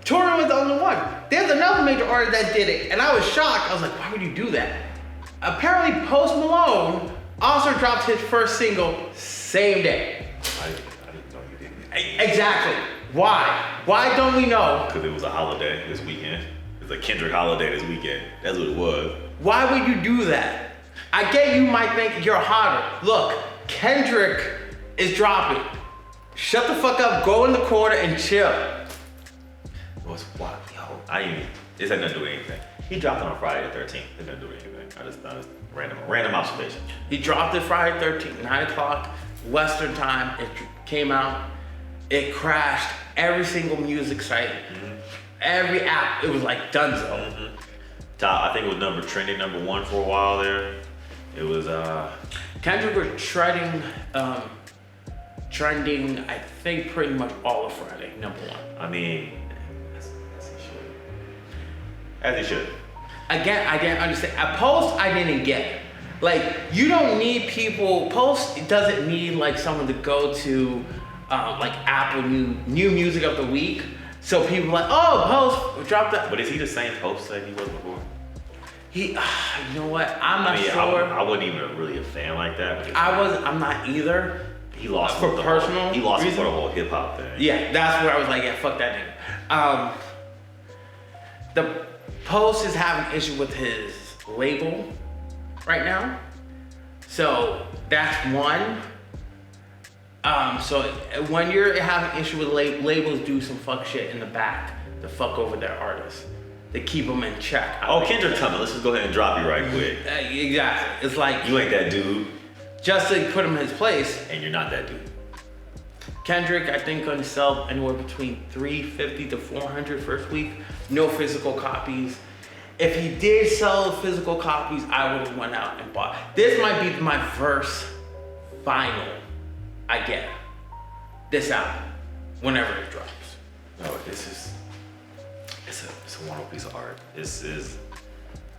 Tory was the only one. There's another major artist that did it, and I was shocked. I was like, why would you do that? Apparently, Post Malone also dropped his first single same day. I didn't know you did. Exactly. Why? Why don't we know? Because it was a holiday this weekend. It was a Kendrick holiday this weekend. That's what it was. Why would you do that? I get you might think you're hotter. Look, Kendrick is dropping. Shut the fuck up, go in the corner and chill. What's what? Yo, this had nothing to do with anything. He dropped it on Friday the 13th. It had nothing to do with anything. I just random observation. He dropped it Friday 13th, 9 o'clock Western time. It came out. It crashed every single music site. Every app, it was like donezo. Top, I think it was trending number 1 for a while there. It was Kendrick was trending, I think pretty much all of Friday, number 1. I mean, as he should. Again, I didn't understand. A Post, I didn't get. Like, you don't need people. Post doesn't need like someone to go to like Apple new music of the week. So people are like, oh, Post dropped that. But is he the same Post that he was before? You know what? I'm not sure. I wasn't even really a fan like that. I'm not either. He lost for personal. He lost reason. for the whole hip hop thing. Yeah, that's where I was like, yeah, fuck that nigga. The Post is having issue with his label right now. So that's one. So when you're having issue with labels, do some fuck shit in the back to fuck over their artists. They keep them in check. Kendrick coming. Let's just go ahead and drop you right quick. Exactly. It's like you ain't that dude. Just to put him in his place. And you're not that dude. Kendrick, I think, gonna sell anywhere between 350 to 400 first week. No physical copies. If he did sell physical copies, I would have went out and bought. This might be my first vinyl I get. This album, whenever it drops. No, it's a wonderful piece of art.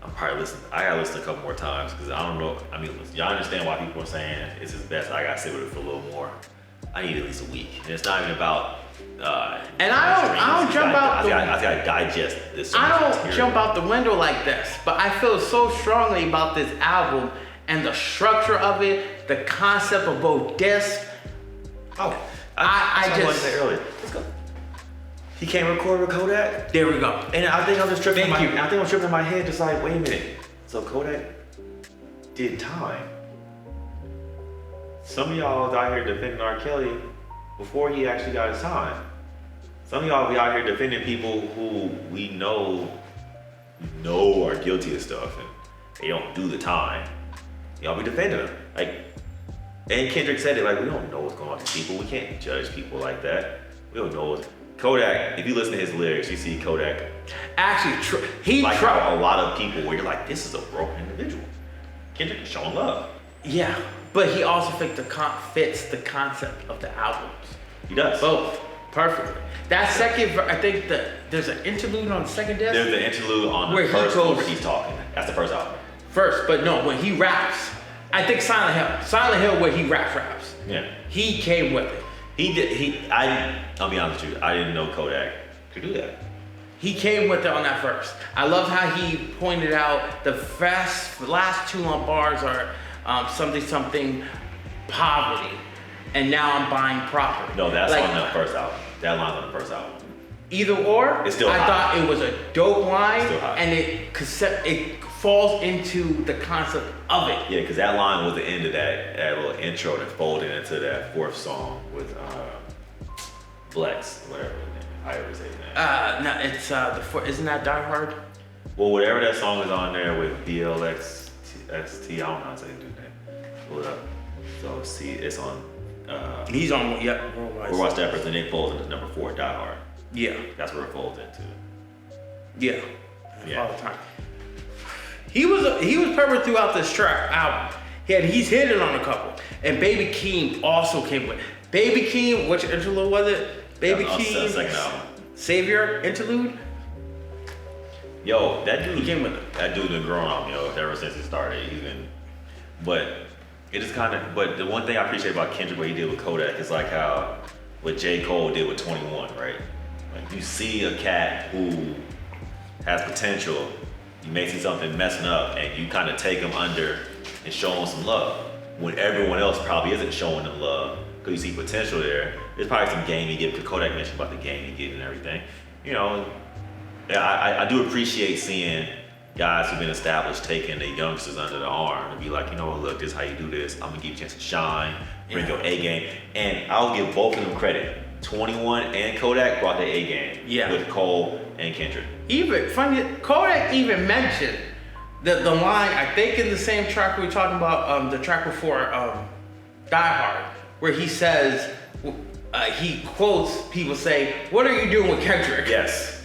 I'm probably listening. I gotta listen a couple more times because I don't know. I mean, y'all understand why people are saying it's his best. I gotta sit with it for a little more. I need at least a week. And it's not even about And I don't jump out. I gotta digest this. I don't jump out the window like this, but I feel so strongly about this album and the structure of it, the concept of both discs. Oh, I just said earlier. Let's go. He can't record with Kodak. There we go. And I think I'm just tripping. Thank you. I think I'm tripping in my head, just like, wait a minute. So Kodak did time. Some of y'all out here defending R. Kelly before he actually got his time. Some of y'all be out here defending people who we know are guilty of stuff and they don't do the time. Y'all be defending them. Like, and Kendrick said it, like, we don't know what's going on with people. We can't judge people like that. We don't know what's... Kodak, if you listen to his lyrics, you see Kodak actually how a lot of people where you're like, this is a broken individual. Kendrick is showing love. Yeah, but he also fits the concept of the albums. He does. Both. Perfectly. That second, I think there's an interlude on the second disc. There's an interlude on the first one where he's talking. That's the first album. First, but no, when he raps, I think Silent Hill where he raps. Yeah. He came with it. I'll be honest with you, I didn't know Kodak could do that. He came with it on that first. I love how he pointed out the last two on bars are something poverty, and now I'm buying property. No, that's on the first album. That line's on the first album. Either or, it's still I thought it was a dope line, and it falls into the concept of it. Yeah, because that line was the end of that little intro that folded into that fourth song with Flex, whatever, however say his name. No, it's isn't that Die Hard? Well, whatever that song is on there with BLXT, I don't know how to say the dude's name. Pull it up. So see, it's on. He's on. Yep. We'll watch that, but then it folds into number 4, Die Hard. Yeah. That's where it folds into. Yeah. All the time. He was perfect throughout this track album. He's hit it on a couple. And Baby Keem also came with. Baby Keem, which interlude was it? Baby Keem. Second album. Savior interlude. Yo, that dude. He came with it. That dude's been growing on me, ever since it started. But it is kind of. But the one thing I appreciate about Kendrick, what he did with Kodak, is like how what J. Cole did with 21, right? Like you see a cat who has potential. You may see something messing up and you kind of take them under and show them some love. When everyone else probably isn't showing them love because you see potential there. There's probably some game you get, because Kodak mentioned about the game you get and everything. You know, I do appreciate seeing guys who've been established taking the youngsters under the arm and be like, you know what, look, this is how you do this. I'm gonna give you a chance to shine, bring your A game. And I'll give both of them credit. 21 and Kodak brought their A game with Cole and Kendrick. Even funny, Kodak even mentioned the line, I think in the same track we were talking about, the track before Die Hard, where he says, he quotes people say, "What are you doing with Kendrick?" Yes.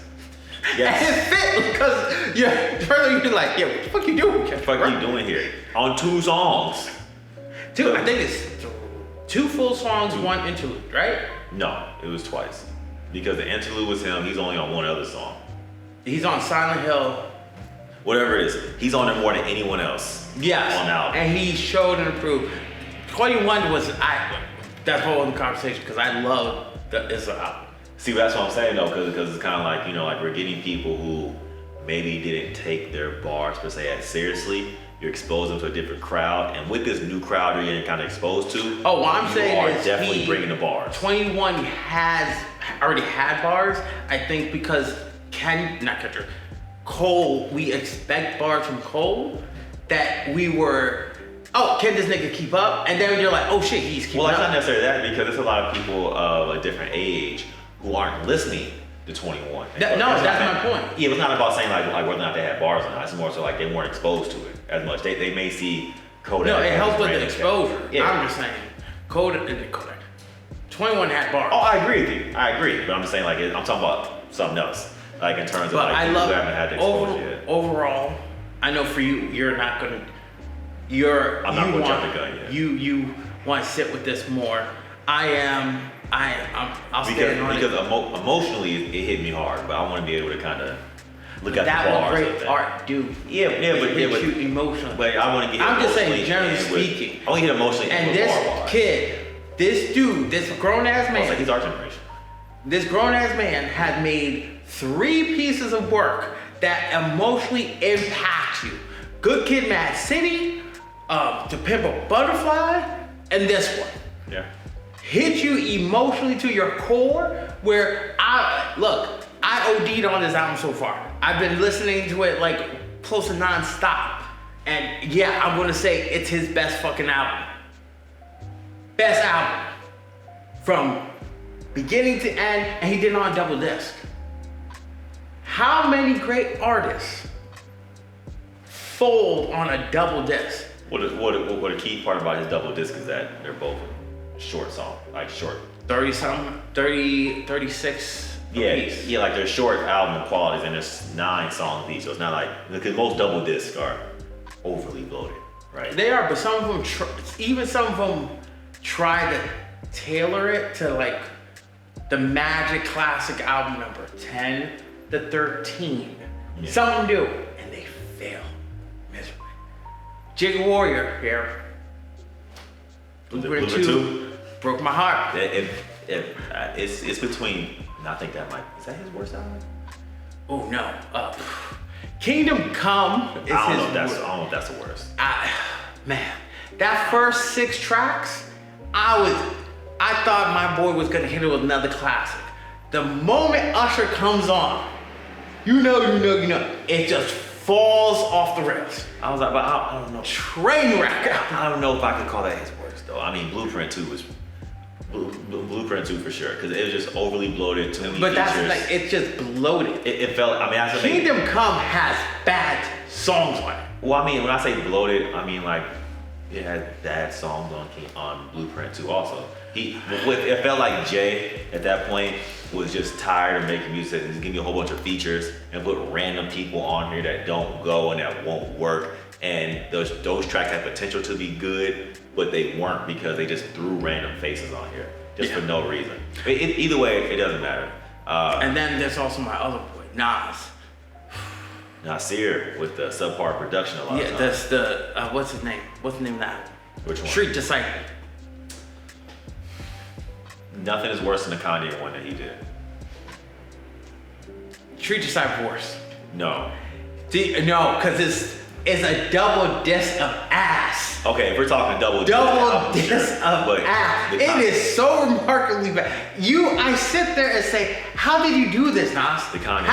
And it fit because further you're like, "Yeah, what the fuck you doing with Kendrick? What the fuck are you doing here on 2 songs?" I think it's 2 full songs, 1 interlude, right? No, it was twice. Because the interlude was him, he's only on 1 other song. He's on Silent Hill. Whatever it is, he's on there more than anyone else. Yes. On the album. And he showed and improved. 21 was that whole other conversation, because I love this album. See, that's what I'm saying though, because it's kind of like, you know, like we're getting people who maybe didn't take their bars per se as seriously. You're exposing them to a different crowd, and with this new crowd you're getting kind of exposed to, what I'm saying is definitely bringing the bars. 21 already had bars. I think because Cole, we expect bars from Cole that we were, can this nigga keep up? And then you're like, oh shit, he's keeping up. Well, it's not necessarily that, because there's a lot of people of a different age who aren't listening to 21. That's my point. Yeah, it's not about saying like whether or not they had bars or not. It's more so like they weren't exposed to it as much. They may see Kodak. No, it helps with the exposure. Yeah. I'm just saying, Kodak. 21 had bars. Oh, I agree with you. I agree, but I'm just saying like I'm talking about something else. Like in terms of like people who haven't had the exposure yet. Overall, I know for you, I'm not gonna jump the gun yet. You want to sit with this more. I'll stand on it. Because emotionally it hit me hard, but I want to be able to kind of look at the bars. That was great art, dude. But you emotionally. But I want to get. I'm just saying, generally speaking. I want to get emotionally. And this kid, this dude, this grown ass man. Like he's our generation. this grown-ass man had made 3 pieces of work that emotionally impact you. Good Kid, Mad City, To Pimp a Butterfly, and this one. Yeah. Hit you emotionally to your core, where I OD'd on this album so far. I've been listening to it like close to non-stop. And yeah, I'm gonna say it's his best fucking album. Best album. From beginning to end, and he did it on double disc. How many great artists fold on a double disc? What a key part about his double disc is that they're both short songs, like short. 36 apiece. Yeah, like they're short album qualities, and there's 9 songs each, so it's not like, because most double discs are overly bloated, right? They are, but some of them, some of them try to tailor it to like the Magic Classic album number 10 to 13. Yeah. Some of them do, and they fail miserably. Jig Warrior here. Blueprint 2 broke my heart. It's between, and I think that is that his worst album? Oh no. Kingdom Come is I don't know if that's the worst. Man, that first 6 tracks, I thought my boy was gonna hit it with another classic. The moment Usher comes on, you know, it just falls off the rails. I was like, but I don't know. Train wreck. I don't know if I could call that his worst though. I mean, Blueprint 2 was Blueprint 2 for sure, because it was just overly bloated, too many But features. that's like, it's just bloated. It felt, I mean, that's the thing. Kingdom Come has bad songs on it. Well, I mean, when I say bloated, I mean like it had bad songs on Blueprint 2 also. It felt like Jay at that point was just tired of making music and just give me a whole bunch of features and put random people on here that don't go and that won't work. And those tracks had potential to be good, but they weren't because they just threw random faces on here just for no reason. Either way, it doesn't matter. And then there's also my other boy, Nas. Nasir with the subpar production a lot of times. Yeah, that's the, what's his name? What's the name of that? Which one? Street Disciple. Nothing is worse than the Kanye one that he did. Street Disciple worse. No. No, because it's a double disc of ass. Okay, if we're talking double disc of but ass. It is so remarkably bad. I sit there and say, how did you do this, Nas? The Kanye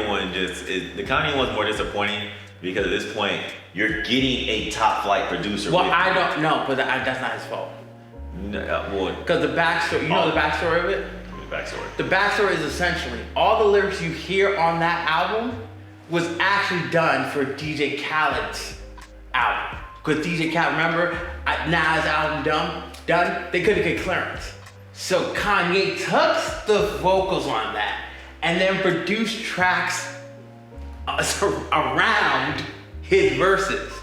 one the Kanye one's more disappointing because at this point you're getting a top flight producer. Well, I don't know, but that's not his fault. Because the backstory, you know the backstory of it? The backstory is essentially all the lyrics you hear on that album was actually done for DJ Khaled's album. Because DJ Khaled, remember, Nas' album done, they couldn't get clearance. So Kanye took the vocals on that and then produced tracks around his verses.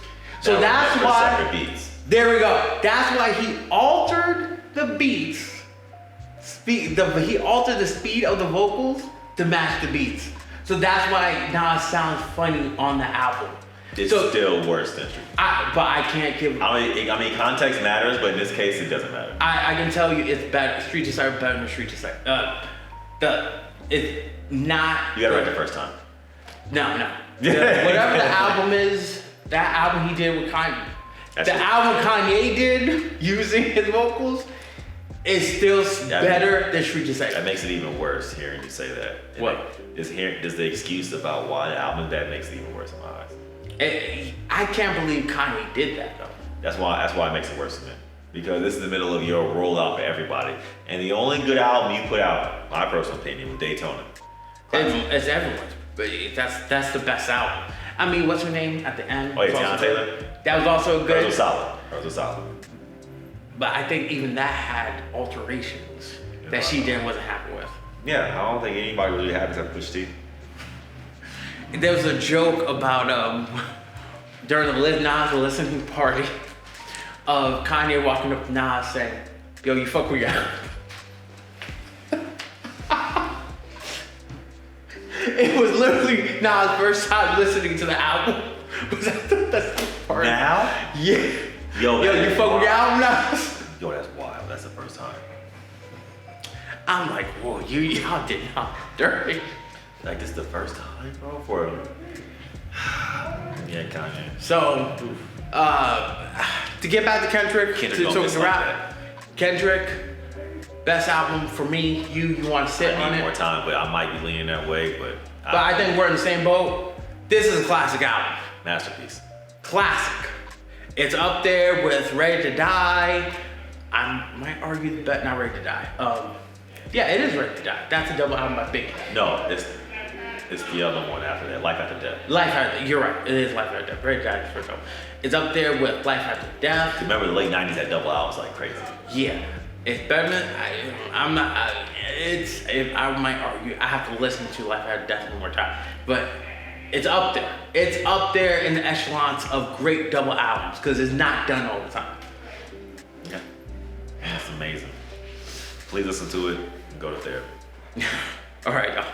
So that's why, separate beats. There we go. That's why he altered the beats. He altered the speed of the vocals to match the beats. So that's why Nas sounds funny on the album. It's still worse than Street. But I can't give. I mean, context matters, but in this case, it doesn't matter. I can tell you it's better. Street Disciple better than Street Disciple. It's not. You got it right the first time. No. Whatever the album is, that album he did with Kanye. Album Kanye did using his vocals is still better than Street Disciple. That makes it even worse hearing you say that. What? Just the excuse about why the album that makes it even worse in my eyes. I can't believe Kanye did that though. That's why it makes it worse to me. Because this is the middle of your rollout for everybody. And the only good album you put out, my personal opinion, was Daytona. It's everyone's, but that's the best album. I mean, what's her name at the end? Oh, yeah, Tiana Taylor? That was also good. Hers was solid. But I think even that had alterations that she wasn't happy with. Yeah, I don't think anybody was really happy except Pusha T. There was a joke about during the Live Nas listening party of Kanye walking up to Nas saying, "Yo, you fuck with your album." It was literally Nas' first time listening to the album. That's the part. Now? Yeah. Yo, you fuck with your album, Nas? Yo, that's wild. That's the first time. I'm like, whoa, y'all did not dirty. Like this the first time, bro, for yeah, Kanye. So, to get back to Kendrick, Kendrick to rap, Kendrick, best album for me. You want to sit on I need it? more time, but I might be leaning that way. But I think we're in the same boat. This is a classic album. masterpiece. Classic. It's up there with Ready to Die. I might argue that not Ready to Die. Yeah, it is Ready to Die. That's a double album, I think. No, it's the other one after that, Life After Death. Life After, you're right. It is Life After Death. Ready to Die is the first album. It's up there with Life After Death. Remember the late '90s had double albums like crazy. Yeah, it's better than I'm not. I might argue. I have to listen to Life After Death one more time, but it's up there. It's up there in the echelons of great double albums because it's not done all the time. Yeah, that's amazing. Please listen to it and go to therapy. All right, y'all.